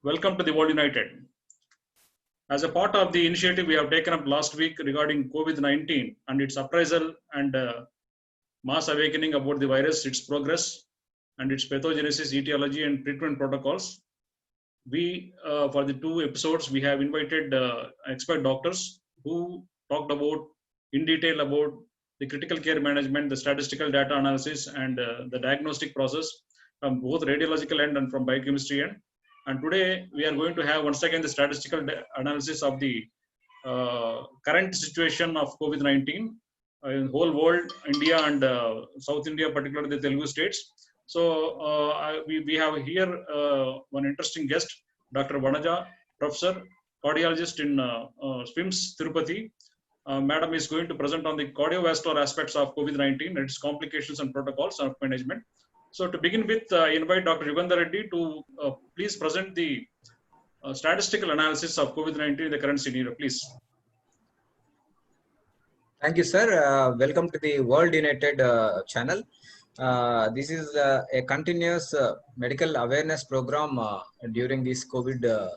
Welcome to the World United. As a part of the initiative we have taken up last week regarding COVID-19 and its appraisal and mass awakening about the virus, its progress, and its pathogenesis, etiology, and treatment protocols, we, for the two episodes, we have invited expert doctors who talked about in detail about the critical care management, the statistical data analysis, and the diagnostic process from both radiological end and from biochemistry end. And today we are going to have once again the statistical analysis of the current situation of COVID-19 in the whole world, India and South India, particularly the Telugu states. So we have here one interesting guest, Dr. Vanaja, professor, cardiologist in SWIMS, Tirupati. Madam is going to present on the cardiovascular aspects of COVID-19 and its complications and protocols of management. So to begin with, I invite Dr. Yugandhar Reddy to please present the statistical analysis of COVID-19 in the current scenario, please. Thank you, sir. Welcome to the World United channel. This is a continuous medical awareness program during this COVID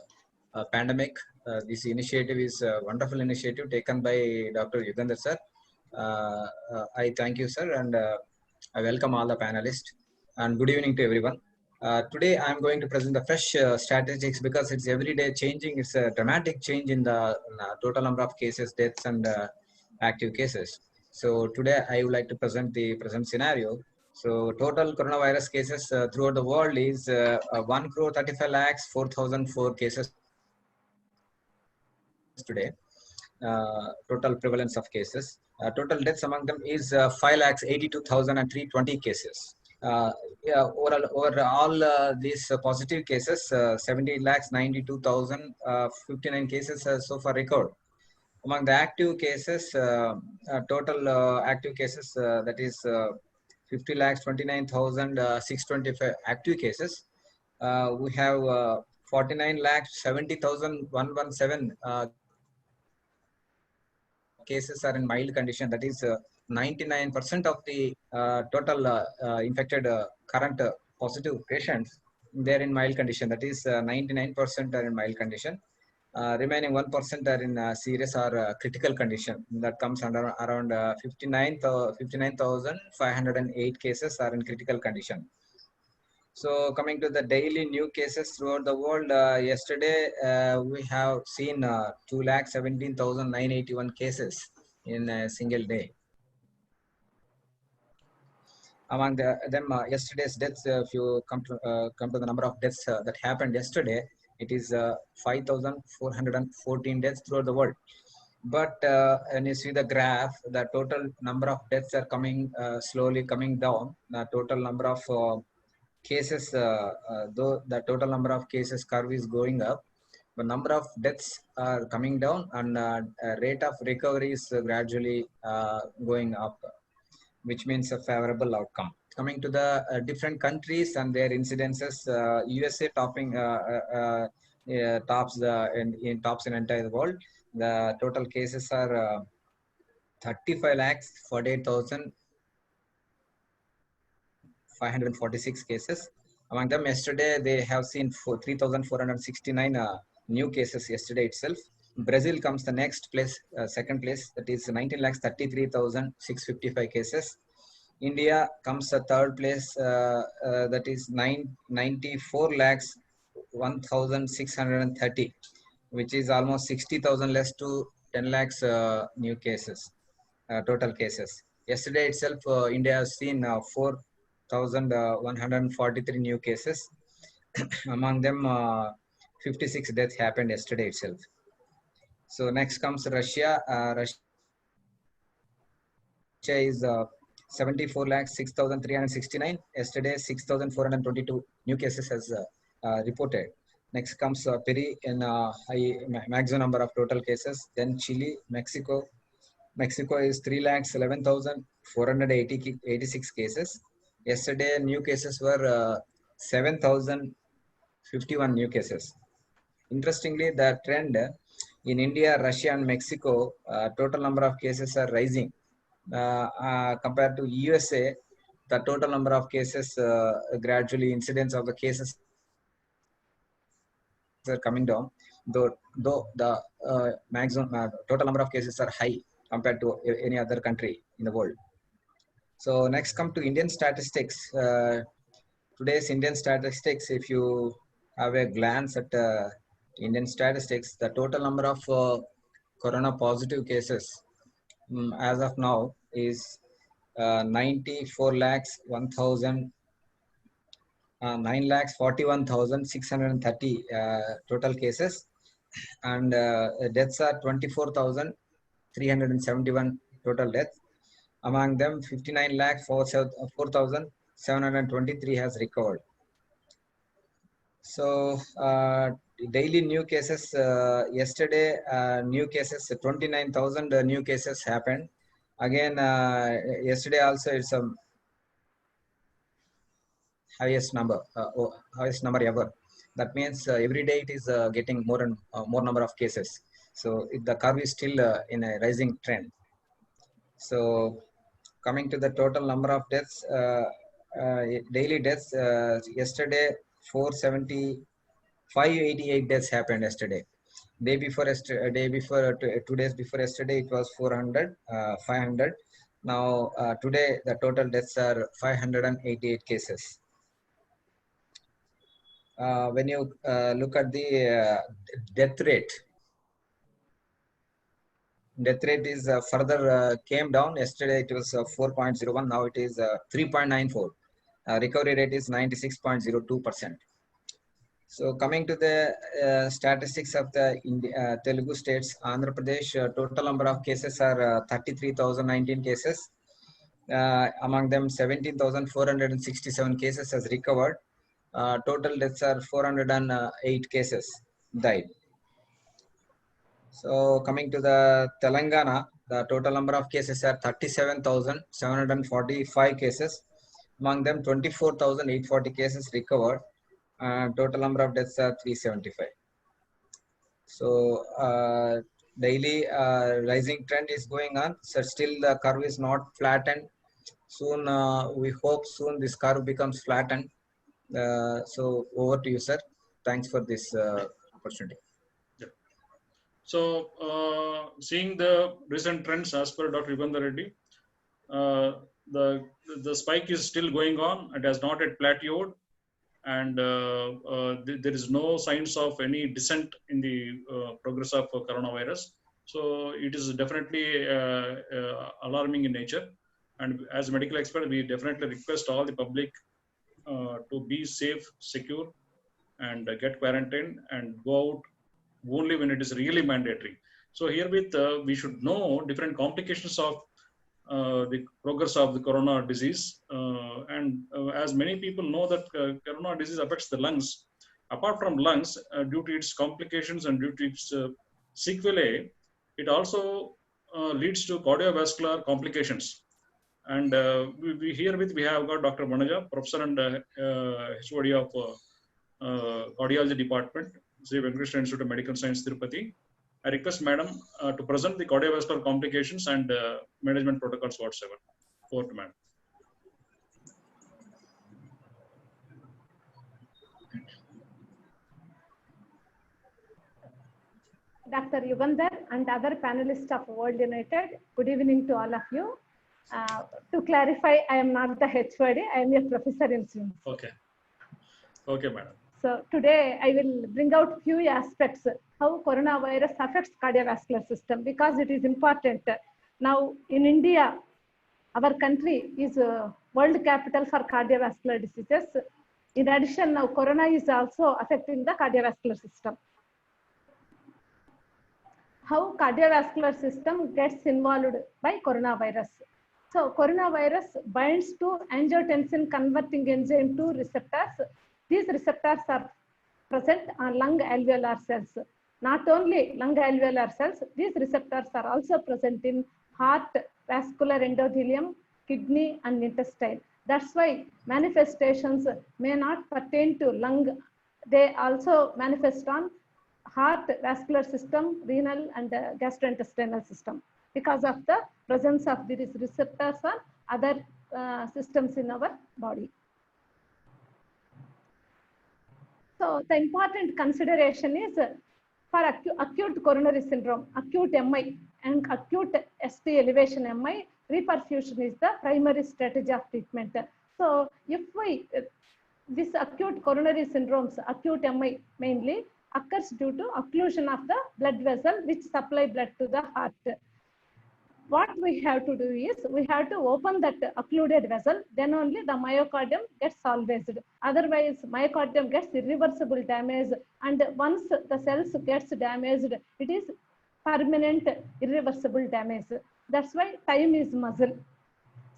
pandemic. This initiative is a wonderful initiative taken by Dr. Yugandhar, sir. I thank you, sir, and I welcome all the panelists. And good evening to everyone. Today, I am going to present the fresh statistics because it's every day changing. It's a dramatic change in the total number of cases, deaths, and active cases. So today, I would like to present the present scenario. So total coronavirus cases throughout the world is 1,35,04,004 cases today. Total prevalence of cases. Total deaths among them is 5,82,320 cases. Overall these positive cases, 17,92,059 cases so far recorded. Among the active cases, total active cases, that is 50,29,625 active cases. We have 49,70,117 cases are in mild condition. That is 99% of the total infected current positive patients, they're in mild condition. That is 99% are in mild condition. Remaining 1% are in serious or critical condition. That comes under around 59,508 cases are in critical condition. So coming to the daily new cases throughout the world, yesterday we have seen 2,17,981 cases in a single day. Among them, yesterday's deaths, if you come to the number of deaths that happened yesterday, it is 5,414 deaths throughout the world. But when you see the graph, the total number of deaths are coming slowly coming down. The total number of cases, though the total number of cases curve is going up, the number of deaths are coming down, and rate of recovery is gradually going up, which means a favorable outcome. Coming to the different countries and their incidences, USA tops in entire world. The total cases are 35,48,546 cases. Among them, yesterday they have seen 3,469 new cases yesterday itself. Brazil comes the next place, second place, that is 19,33,655 cases. India comes the third place, that is 94,01,630, which is almost 60,000 less to 10 lakhs new cases, total cases. Yesterday itself, India has seen 4,143 new cases. Among them, 56 deaths happened yesterday itself. So next comes Russia. Russia is 74,06,369. Yesterday, 6,422 new cases has reported. Next comes Peru in high maximum number of total cases. Then Chile, Mexico. Mexico is 3,11,486 cases. Yesterday, new cases were 7,051 new cases. Interestingly, the trend in India, Russia, and Mexico, total number of cases are rising. Compared to USA, the total number of cases, gradually incidence of the cases are coming down, though the maximum total number of cases are high compared to any other country in the world. So next come to Indian statistics. Today's Indian statistics, if you have a glance at Indian statistics, the total number of corona positive cases as of now is 94 lakhs 1,000 9,41,630 total cases, and deaths are 24,371 total deaths. Among them, 59 lakh 4,723 has recovered. So daily new cases, yesterday new cases, 29,000 new cases happened. Again, yesterday also it's a highest number ever. That means every day it is getting more and more number of cases. So the curve is still in a rising trend. So coming to the total number of deaths, daily deaths, yesterday 588 deaths happened yesterday. Day before 2 days before yesterday, it was 500. Now today the total deaths are 588 cases. When you look at the death rate is further came down. Yesterday it was 4.01. Now it is 3.94. Recovery rate is 96.02%. So coming to the statistics of the Telugu states, Andhra Pradesh, total number of cases are 33,019 cases. Among them, 17,467 cases has recovered. Total deaths are 408 cases died. So coming to the Telangana, the total number of cases are 37,745 cases. Among them, 24,840 cases recovered. Total number of deaths are 375. So daily rising trend is going on. So still the curve is not flattened. Soon we hope soon this curve becomes flattened. So over to you, sir. Thanks for this opportunity. Yeah. So seeing the recent trends as per Dr. Yugandhar Reddy, the spike is still going on. It has not yet plateaued, and there is no signs of any descent in the progress of coronavirus. So it is definitely alarming in nature. And as a medical expert, we definitely request all the public to be safe, secure, and get quarantined and go out only when it is really mandatory. So herewith, we should know different complications of the progress of the corona disease. As many people know that corona disease affects the lungs. Apart from lungs, due to its complications and due to its sequelae, it also leads to cardiovascular complications. And herewith we have got Dr. Manaja, professor and HOD of cardiology department, Sri Venkateshwara Institute of Medical Science, Tirupati. I request Madam to present the cardiovascular complications and management protocols whatsoever. Over to Madam. Dr. Yugandhar and other panelists of World United, good evening to all of you. To clarify, I am not the HOD, I am a professor in SIMS. Okay. Okay, Madam. So today I will bring out few aspects how coronavirus affects cardiovascular system, because it is important. Now in India, our country is a world capital for cardiovascular diseases. In addition, now corona is also affecting the cardiovascular system. How cardiovascular system gets involved by coronavirus. So coronavirus binds to angiotensin converting enzyme 2 receptors. These receptors are present on lung alveolar cells. Not only lung alveolar cells, these receptors are also present in heart, vascular endothelium, kidney, and intestine. That's why manifestations may not pertain to lung. They also manifest on heart, vascular system, renal, and gastrointestinal system because of the presence of these receptors on other systems in our body. So the important consideration is for acute coronary syndrome, acute MI and acute ST elevation MI, reperfusion is the primary strategy of treatment. So if we, this acute coronary syndromes, acute MI mainly occurs due to occlusion of the blood vessel which supply blood to the heart. What we have to do is we have to open that occluded vessel, then only the myocardium gets salvaged. Otherwise, myocardium gets irreversible damage, and once the cells gets damaged, it is permanent irreversible damage. That's why time is muscle.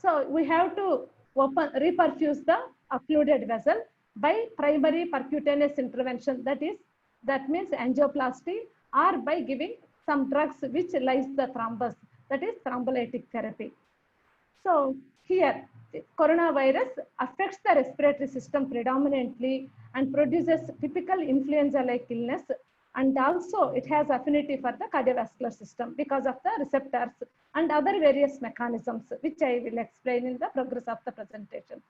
So we have to reperfuse the occluded vessel by primary percutaneous intervention. That means angioplasty, or by giving some drugs which lyse the thrombus. That is thrombolytic therapy. So here, coronavirus affects the respiratory system predominantly and produces typical influenza-like illness. And also it has affinity for the cardiovascular system because of the receptors and other various mechanisms, which I will explain in the progress of the presentation.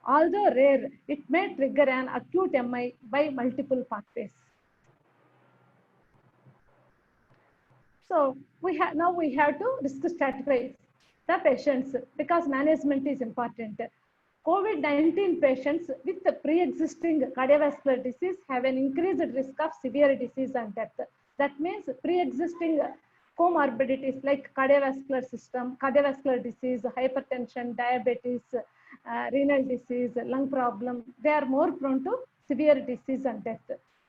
Although rare, it may trigger an acute MI by multiple pathways. So now we have to strategize the patients because management is important. COVID-19 patients with the pre-existing cardiovascular disease have an increased risk of severe disease and death. That means pre-existing comorbidities like cardiovascular system, cardiovascular disease, hypertension, diabetes, renal disease, lung problem, they are more prone to severe disease and death.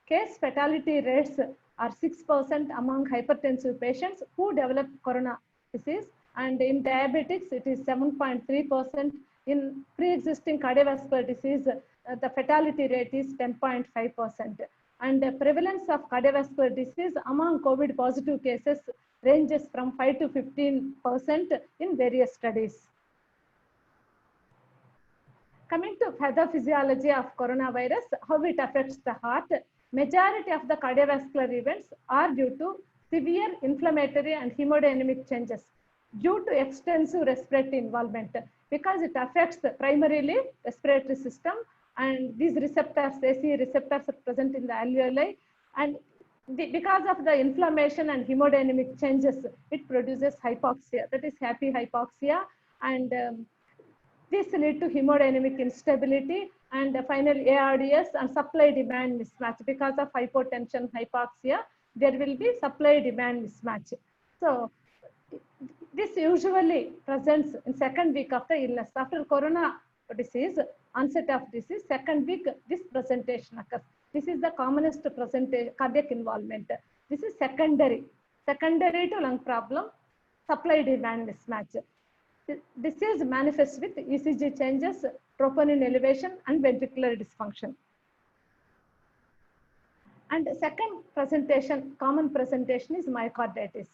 Case fatality rates are 6% among hypertensive patients who develop corona disease, and in diabetics it is 7.3%. In pre-existing cardiovascular disease, the fatality rate is 10.5%. And the prevalence of cardiovascular disease among COVID positive cases ranges from 5 to 15% in various studies. Coming to pathophysiology of coronavirus, how it affects the heart. Majority of the cardiovascular events are due to severe inflammatory and hemodynamic changes due to extensive respiratory involvement, because it affects primarily respiratory system, and these receptors, ACE receptors, are present in the alveoli, and because of the inflammation and hemodynamic changes, it produces hypoxia, that is happy hypoxia, and this lead to hemodynamic instability and finally ARDS and supply demand mismatch. Because of hypotension, hypoxia, there will be supply demand mismatch. So this usually presents in second week of the illness. After corona disease, onset of disease, second week, this presentation occurs. This is the commonest cardiac involvement. This is secondary to lung problem, supply demand mismatch. Disease manifests with ECG changes, troponin elevation, and ventricular dysfunction. And second presentation, common presentation, is myocarditis.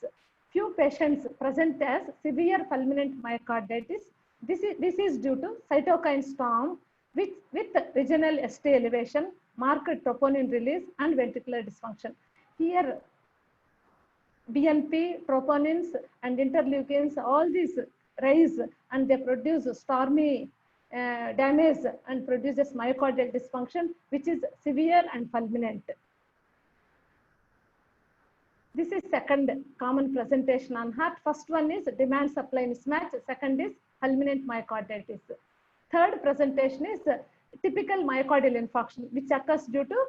Few patients present as severe fulminant myocarditis. This is due to cytokine storm with regional ST elevation, marked troponin release, and ventricular dysfunction. Here, BNP, troponins, and interleukins, all these rise and they produce stormy damage and produces myocardial dysfunction, which is severe and fulminant. This is second common presentation on heart. First one is demand supply mismatch. Second is fulminant myocarditis. Third presentation is typical myocardial infarction, which occurs due to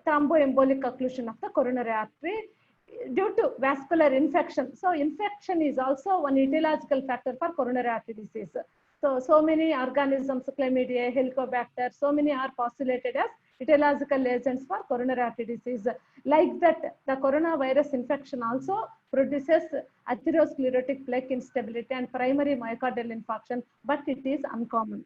thromboembolic occlusion of the coronary artery due to vascular infection. So infection is also one etiological factor for coronary artery disease. So many organisms, chlamydia, helicobacter, so many are postulated as etiological agents for coronary artery disease. Like that, the coronavirus infection also produces atherosclerotic plaque instability and primary myocardial infarction, but it is uncommon.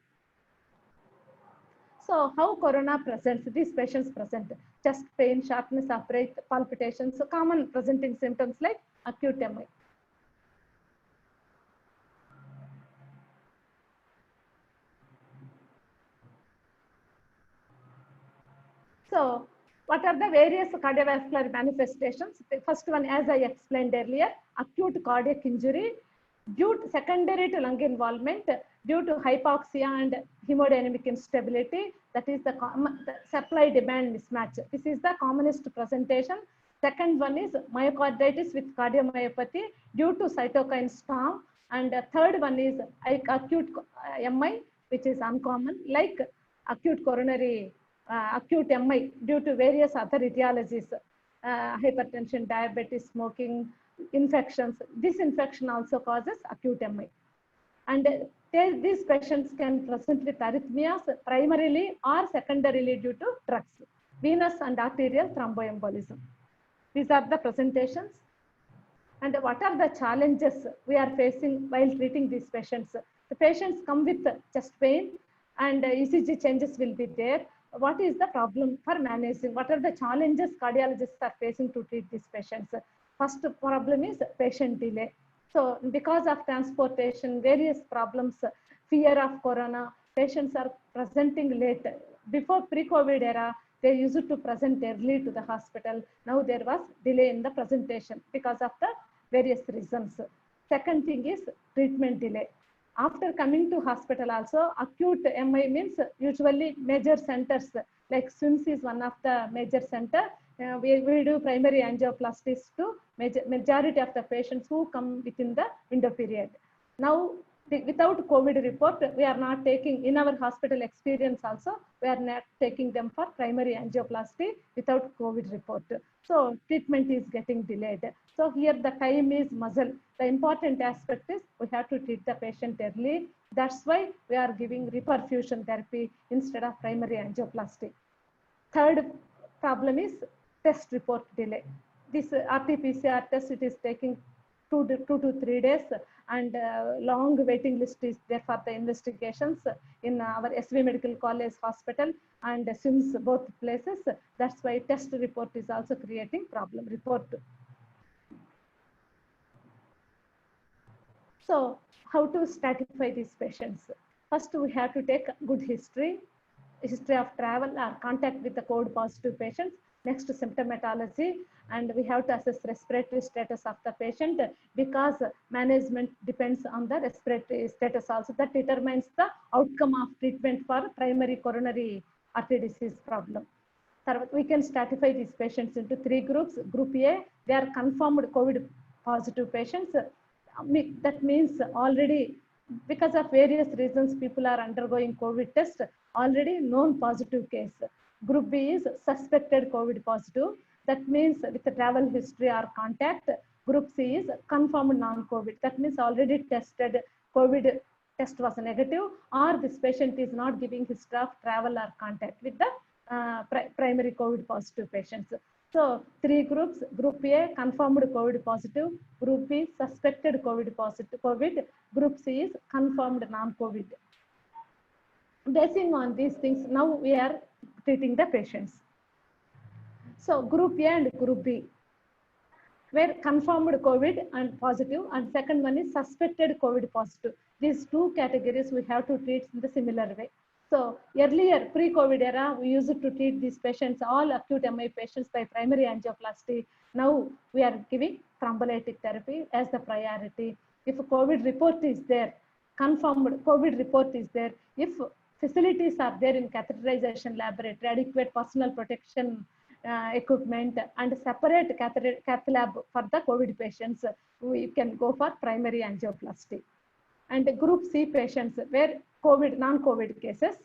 So how corona presents? These patients present chest pain, sharpness of breath, palpitations, so common presenting symptoms like acute MI. So what are the various cardiovascular manifestations? The first one, as I explained earlier, acute cardiac injury due to secondary to lung involvement. due to hypoxia and hemodynamic instability, that is the supply-demand mismatch. This is the commonest presentation. Second one is myocarditis with cardiomyopathy due to cytokine storm. And third one is acute MI, which is uncommon, like acute coronary, acute MI due to various other etiologies, hypertension, diabetes, smoking, infections. This infection also causes acute MI. And these patients can present with arrhythmias primarily or secondarily due to drugs, venous and arterial thromboembolism. These are the presentations. And what are the challenges we are facing while treating these patients? The patients come with chest pain and ECG changes will be there. What is the problem for managing? What are the challenges cardiologists are facing to treat these patients? First problem is patient delay. So because of transportation, various problems, fear of corona, patients are presenting late. Before pre-COVID era, they used to present early to the hospital. Now there was delay in the presentation because of the various reasons. Second thing is treatment delay. After coming to hospital also, acute MI means usually major centers like SWIMS is one of the major center. We do primary angioplasties to majority of the patients who come within the window period. Now, without COVID report, we are not taking, in our hospital experience also, we are not taking them for primary angioplasty without COVID report. So treatment is getting delayed. So here the time is muzzle. The important aspect is we have to treat the patient early. That's why we are giving reperfusion therapy instead of primary angioplasty. Third problem is test report delay. This RT-PCR test, it is taking 2 to 3 days, and long waiting list is there for the investigations in our SV Medical College Hospital and SIMS, both places. That's why test report is also creating problem report. So how to stratify these patients? First, we have to take good history of travel or contact with the COVID positive patients. Next, symptomatology, and we have to assess respiratory status of the patient because management depends on the respiratory status also. That determines the outcome of treatment for primary coronary artery disease problem. We can stratify these patients into 3 groups. Group A, they are confirmed COVID positive patients. That means already, because of various reasons, people are undergoing COVID test, already known positive case. Group B is suspected COVID positive. That means with the travel history or contact. Group C is confirmed non-COVID. That means already tested COVID test was negative, or this patient is not giving history of travel or contact with the primary COVID positive patients. So 3 groups. Group A, confirmed COVID positive. Group B, suspected COVID positive. Group C is confirmed non-COVID. Basing on these things, now we are treating the patients. So group A and group B, where confirmed COVID and positive, and second one is suspected COVID positive. These 2 categories we have to treat in the similar way. So earlier, pre-COVID era, we used to treat these patients, all acute MI patients, by primary angioplasty. Now we are giving thrombolytic therapy as the priority. If a COVID report is there, confirmed COVID report is there, if facilities are there in catheterization laboratory, adequate personal protection equipment, and separate cath lab for the COVID patients, we can go for primary angioplasty. And group C patients, where COVID, non-COVID cases,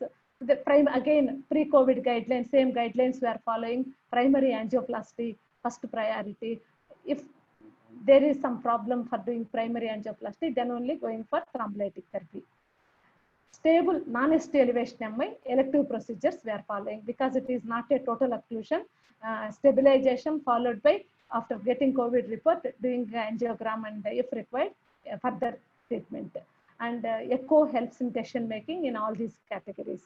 again, pre-COVID guidelines, same guidelines we are following, primary angioplasty, first priority. If there is some problem for doing primary angioplasty, then only going for thrombolytic therapy. Stable non-ST elevation MI, elective procedures we are following because it is not a total occlusion. Stabilization followed by, after getting COVID report, doing angiogram and if required, further treatment. And echo helps in decision making in all these categories.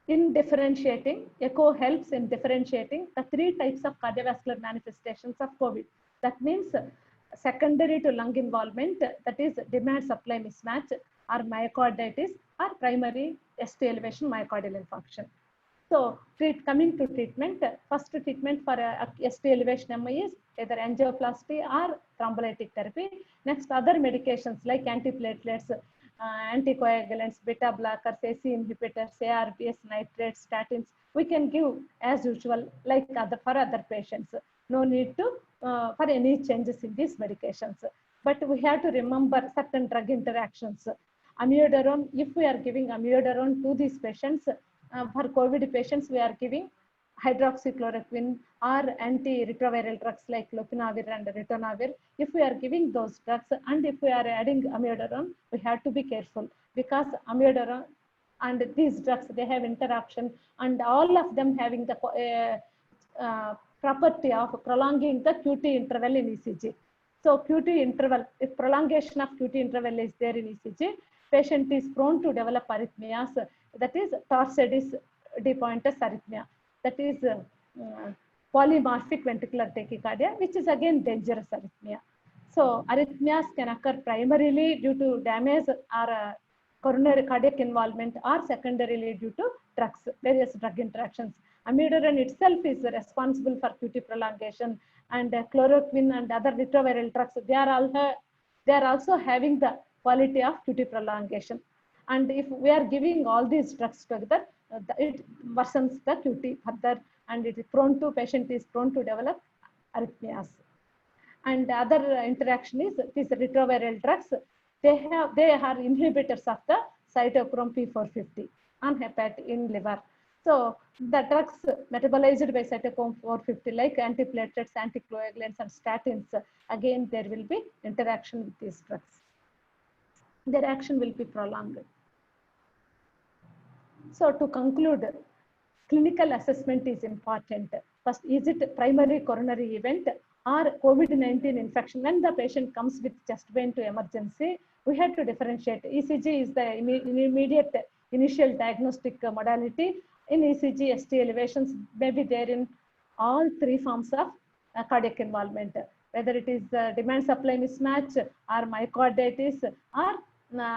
In differentiating, echo helps in differentiating the 3 types of cardiovascular manifestations of COVID. That means secondary to lung involvement, that is demand supply mismatch, or myocarditis, or primary ST elevation myocardial infarction. So coming to treatment, first treatment for ST elevation MI is either angioplasty or thrombolytic therapy. Next, other medications like antiplatelets, anticoagulants, beta blockers, AC inhibitors, ARBs, nitrates, statins, we can give as usual like for other patients. No need to for any changes in these medications. But we have to remember certain drug interactions. Amiodarone, if we are giving amiodarone to these patients, for COVID patients, we are giving hydroxychloroquine or antiretroviral drugs like lopinavir and ritonavir. If we are giving those drugs and if we are adding amiodarone, we have to be careful because amiodarone and these drugs, they have interaction and all of them having the property of prolonging the QT interval in ECG. So QT interval, if prolongation of QT interval is there in ECG, patient is prone to develop arrhythmias, that is Torsades de Pointes arrhythmia, that is polymorphic ventricular tachycardia, which is again dangerous arrhythmia. So arrhythmias can occur primarily due to damage or coronary cardiac involvement or secondarily due to drugs, various drug interactions. Amiodarone itself is responsible for QT prolongation, and chloroquine and other retroviral drugs, they are also having the quality of QT prolongation. And if we are giving all these drugs together, it worsens the QT further, and it is patient is prone to develop arrhythmias. And the other interaction is these retroviral drugs. They are inhibitors of the cytochrome P450 in liver. So the drugs metabolized by cytochrome P450 like antiplatelets, anticoagulants, and statins, again there will be interaction with these drugs. Their action will be prolonged. So to conclude, clinical assessment is important. First, is it primary coronary event or COVID-19 infection? When the patient comes with chest pain to emergency, we have to differentiate. ECG is the immediate initial diagnostic modality. In ECG, ST elevations may be there in all three forms of cardiac involvement, whether it is demand supply mismatch or myocarditis or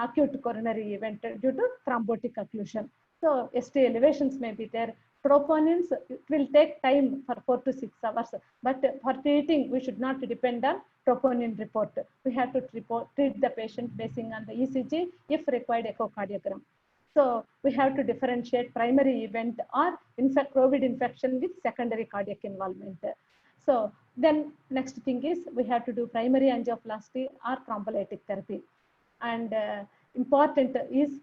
acute coronary event due to thrombotic occlusion. So ST elevations may be there. Troponins, it will take time for 4 to 6 hours, but for treating, we should not depend on troponin report. We have to treat the patient based on the ECG, if required echocardiogram. So we have to differentiate primary event or COVID infection with secondary cardiac involvement. So then next thing is we have to do primary angioplasty or thrombolytic therapy. And important is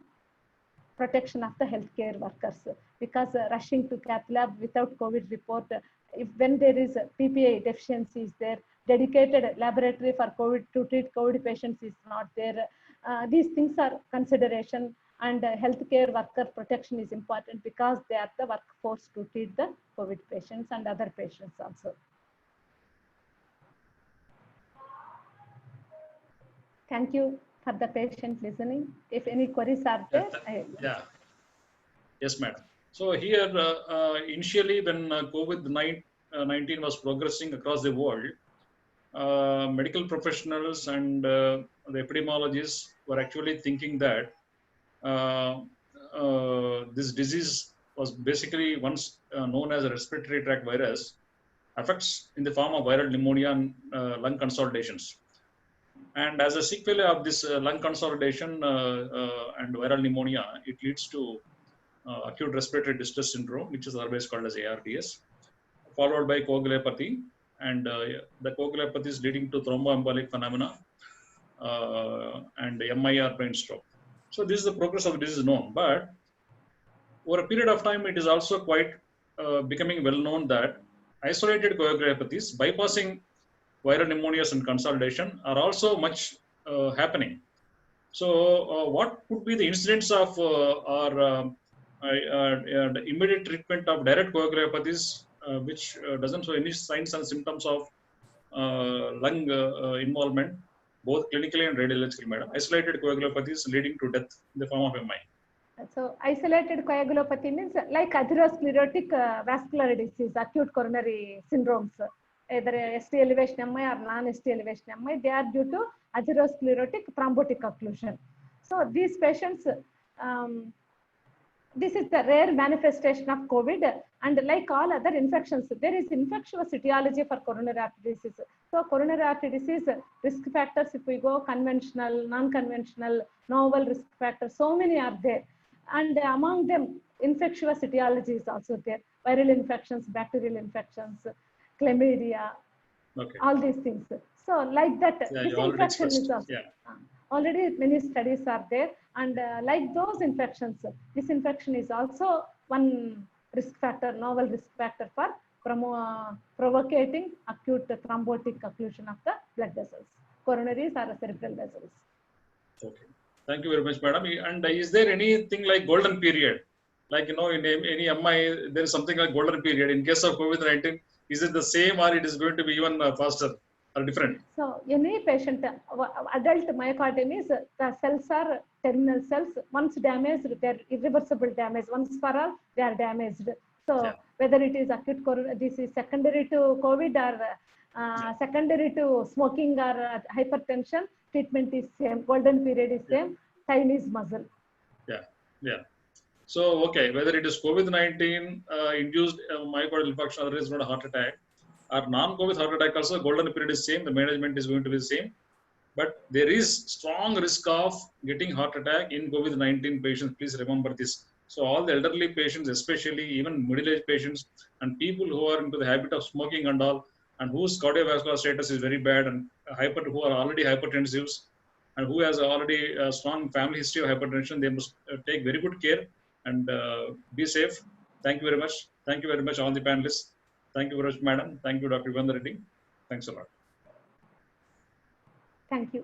protection of the healthcare workers, because rushing to cath lab without COVID report, when there is PPI deficiency is there, dedicated laboratory for COVID to treat COVID patients is not there. These things are consideration, and healthcare worker protection is important because they are the workforce to treat the COVID patients and other patients also. Thank you for the patient listening. If any queries are there, Yes, madam. So here, initially when COVID-19 was progressing across the world, medical professionals and the epidemiologists were actually thinking that this disease was basically once known as a respiratory tract virus, affects in the form of viral pneumonia and lung consolidations. And as a sequel of this lung consolidation and viral pneumonia, it leads to acute respiratory distress syndrome, which is otherwise called as ARDS, followed by coagulopathy, and the coagulopathy is leading to thromboembolic phenomena and MIR brain stroke. So this is the progress of the disease known, but over a period of time, it is also quite becoming well known that isolated coagulopathies bypassing viral pneumonias and consolidation are also much happening. So what could be the incidence of the immediate treatment of direct coagulopathies, which doesn't show any signs and symptoms of lung involvement, both clinically and radiologically, madam? Isolated coagulopathies leading to death in the form of MI. So isolated coagulopathy means like atherosclerotic vascular disease, acute coronary syndromes, either ST elevation MI or non-ST elevation MI, they are due to atherosclerotic thrombotic occlusion. So these patients, this is the rare manifestation of COVID, and like all other infections, there is infectious etiology for coronary artery disease. So coronary artery disease risk factors, if we go conventional, non-conventional, novel risk factors, so many are there. And among them, infectious etiology is also there. Viral infections, bacterial infections, chlamydia, Okay. all these things. So like that, Yeah, this you already infection is expressed. also, Yeah. already many studies are there. And like those infections, this infection is also one risk factor, novel risk factor for provocating acute thrombotic occlusion of the blood vessels, coronaries or cerebral vessels. Okay. Thank you very much, madam. And is there anything like golden period? Like, in any MI, there is something like golden period. In case of COVID-19, is it the same or it is going to be even faster or different? So any patient, adult myocardium is, the cells are terminal cells. Once damaged, they are irreversible damage. Once for all, they are damaged. So Yeah. whether it is acute this is secondary to COVID or secondary to smoking or hypertension, treatment is same. Golden period is same. Time is muscle. Yeah. Yeah. So, okay, whether it is COVID-19 induced myocardial infarction or is not a heart attack, or non-COVID heart attack also, golden period is same. The management is going to be the same. But there is strong risk of getting heart attack in COVID-19 patients. Please remember this. So all the elderly patients, especially even middle-aged patients and people who are into the habit of smoking and all, and whose cardiovascular status is very bad, and who are already hypertensives, and who has already a strong family history of hypertension, they must take very good care and be safe. Thank you very much. Thank you very much, all the panelists. Thank you very much, madam. Thank you, Dr. Yugandhar Reddy. Thanks a lot. Thank you.